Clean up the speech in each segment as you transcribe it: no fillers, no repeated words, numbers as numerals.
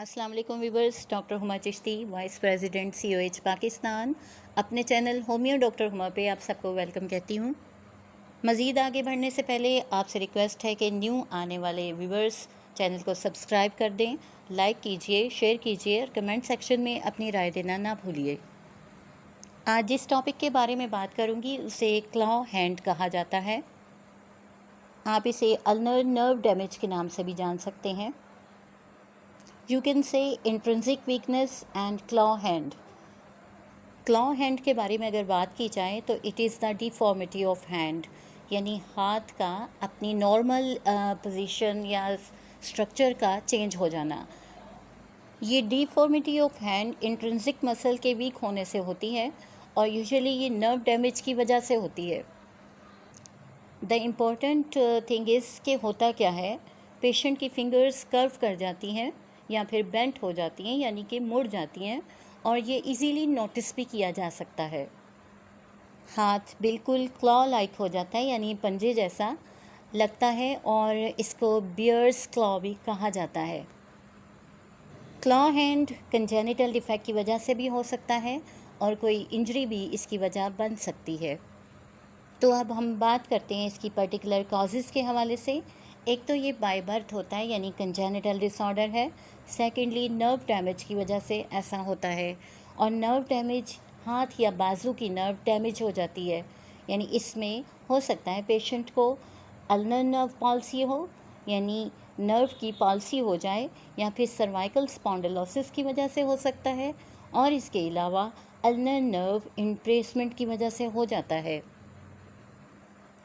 अस्सलाम वालेकुम viewers. Doctor Huma Chishti, vice president COH Pakistan, अपने चैनल होमियो डॉक्टर हुमा पे आप सबको वेलकम कहती हूँ। मज़ीद आगे बढ़ने से पहले आपसे रिक्वेस्ट है कि न्यू आने वाले व्यूवर्स चैनल को सब्सक्राइब कर दें, लाइक कीजिए, शेयर कीजिए और कमेंट सेक्शन में अपनी राय देना ना भूलिए। आज जिस टॉपिक के बारे में बात करूँगी उसे क्लॉ हैंड कहा जाता है। आप इसे अल्नर नर्व डैमेज के नाम से भी जान सकते हैं। You can say intrinsic weakness and claw hand. Claw hand के बारे में अगर बात की जाए तो it is the deformity of hand, यानी हाथ का अपनी नॉर्मल पोजीशन या स्ट्रक्चर का चेंज हो जाना। ये deformity of hand intrinsic muscle के वीक होने से होती है और यूजुअली ये नर्व डैमेज की वजह से होती है। द इम्पॉर्टेंट थिंग इज़ कि होता क्या है, पेशेंट की फिंगर्स कर्व कर जाती हैं या फिर बेंट हो जाती हैं, यानी कि मुड़ जाती हैं, और ये इजीली नोटिस भी किया जा सकता है। हाथ बिल्कुल क्लॉ लाइक हो जाता है, यानी पंजे जैसा लगता है और इसको बियर्स क्लॉ भी कहा जाता है। क्लॉ हैंड कंजेनिटल डिफेक्ट की वजह से भी हो सकता है और कोई इंजरी भी इसकी वजह बन सकती है। तो अब हम बात करते हैं इसकी पर्टिकुलर कॉजेज़ के हवाले से। एक तो ये बाय बर्थ होता है, यानी कंजेनिटल डिसऑर्डर है। सेकेंडली नर्व डैमेज की वजह से ऐसा होता है, और नर्व डैमेज हाथ या बाजू की नर्व डैमेज हो जाती है, यानी इसमें हो सकता है पेशेंट को अल्नर नर्व पॉलिसी हो, यानी नर्व की पॉलिसी हो जाए, या फिर सर्वाइकल स्पॉन्डिलोसिस की वजह से हो सकता है, और इसके अलावा अल्नर नर्व इम्प्रेसमेंट की वजह से हो जाता है।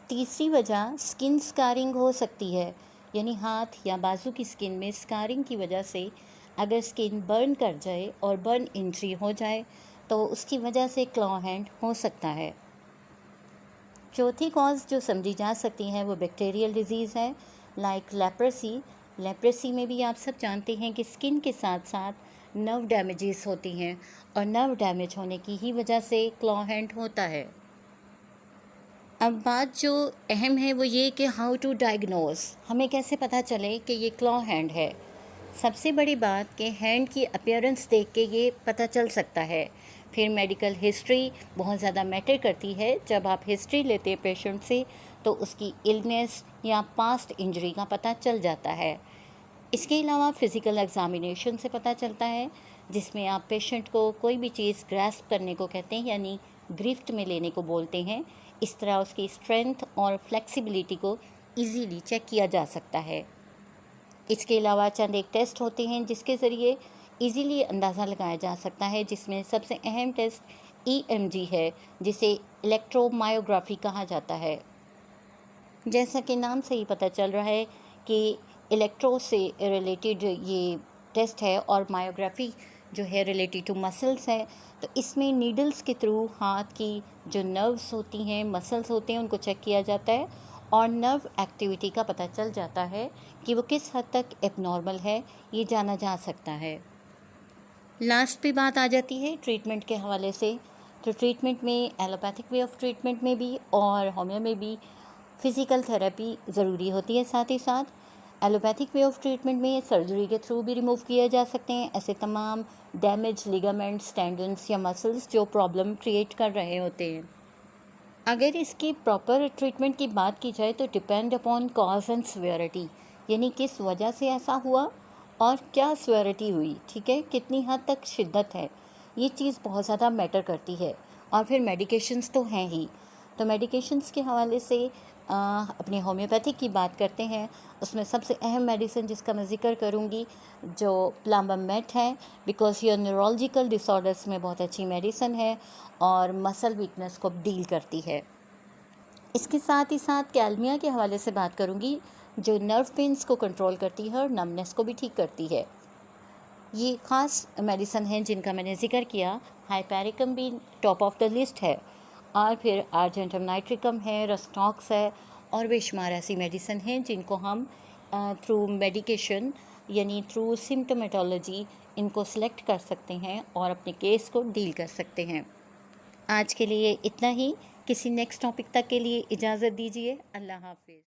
तीसरी वजह स्किन स्कारिंग हो सकती है, यानी हाथ या बाजू की स्किन में स्कारिंग की वजह से अगर स्किन बर्न कर जाए और बर्न इंजरी हो जाए तो उसकी वजह से क्लॉ हैंड हो सकता है। चौथी कॉज जो समझी जा सकती है वो बैक्टीरियल डिजीज़ है, लाइक लेप्रेसी। लेप्रेसी में भी आप सब जानते हैं कि स्किन के साथ साथ नर्व डैमेजेस होती हैं, और नर्व डैमेज होने की ही वजह से क्लॉ हैंड होता है। अब बात जो अहम है वो ये कि हाउ टू डायग्नोज, हमें कैसे पता चले कि ये क्लॉ हैंड है। सबसे बड़ी बात कि हैंड की अपीयरेंस देख के ये पता चल सकता है। फिर मेडिकल हिस्ट्री बहुत ज़्यादा मैटर करती है। जब आप हिस्ट्री लेते हैं पेशेंट से तो उसकी इलनेस या पास्ट इंजरी का पता चल जाता है। इसके अलावा फ़िज़िकल एग्ज़ामिनेशन से पता चलता है, जिसमें आप पेशेंट को कोई भी चीज़ ग्रैस्प करने को कहते हैं, यानी गिरफ्त में लेने को बोलते हैं। इस तरह उसकी स्ट्रेंथ और फ्लेक्सिबिलिटी को इजीली चेक किया जा सकता है। इसके अलावा चंद एक टेस्ट होते हैं जिसके ज़रिए इजीली अंदाज़ा लगाया जा सकता है, जिसमें सबसे अहम टेस्ट EMG है, जिसे इलेक्ट्रोमायोग्राफी कहा जाता है। जैसा कि नाम से ही पता चल रहा है कि इलेक्ट्रो से रिलेटेड ये टेस्ट है और मायोग्राफी जो है रिलेटेड टू मसल्स है, तो इसमें नीडल्स के थ्रू हाथ की जो नर्व्स होती हैं, मसल्स होते हैं, उनको चेक किया जाता है और नर्व एक्टिविटी का पता चल जाता है कि वो किस हद तक एबनॉर्मल है, ये जाना जा सकता है। लास्ट पे बात आ जाती है ट्रीटमेंट के हवाले से। तो ट्रीटमेंट में एलोपैथिक वे ऑफ ट्रीटमेंट में भी और होम्यो में भी फ़िज़िकल थेरेपी ज़रूरी होती है। साथ ही साथ एलोपैथिक वे ऑफ ट्रीटमेंट में सर्जरी के थ्रू भी रिमूव किए जा सकते हैं ऐसे तमाम डैमेज लिगामेंट्स, टेंडन्स या मसल्स जो प्रॉब्लम क्रिएट कर रहे होते हैं। अगर इसकी प्रॉपर ट्रीटमेंट की बात की जाए तो depend upon cos and severity, यानी किस वजह से ऐसा हुआ और क्या सिवियरिटी हुई, ठीक है, कितनी हद तक शिद्दत है, ये चीज़ बहुत ज़्यादा मैटर करती है। और फिर मेडिकेशंस तो हैं ही। तो मेडिकेशंस के हवाले से अपनी होम्योपैथिक की बात करते हैं। उसमें सबसे अहम मेडिसिन जिसका मैं ज़िक्र करूँगी जो प्लाम्बामेट है, बिकॉज ये न्यूरोलॉजिकल डिसऑर्डर्स में बहुत अच्छी मेडिसिन है और मसल वीकनेस को डील करती है। इसके साथ ही साथ कैल्मिया के हवाले से बात करूँगी जो नर्व पेन्स को कंट्रोल करती है और नमनेस को भी ठीक करती है। ये ख़ास मेडिसिन हैं जिनका मैंने ज़िक्र किया। हाइपेरिकम भी टॉप ऑफ द लिस्ट है, और फिर आर्जेंटम नाइट्रिकम है, रस्टॉक्स है, और बेशुमार ऐसी मेडिसिन हैं जिनको हम थ्रू मेडिकेशन यानी थ्रू सिम्टोमेटोलॉजी इनको सेलेक्ट कर सकते हैं और अपने केस को डील कर सकते हैं। आज के लिए इतना ही। किसी नेक्स्ट टॉपिक तक के लिए इजाज़त दीजिए। अल्लाह हाफ़िज़।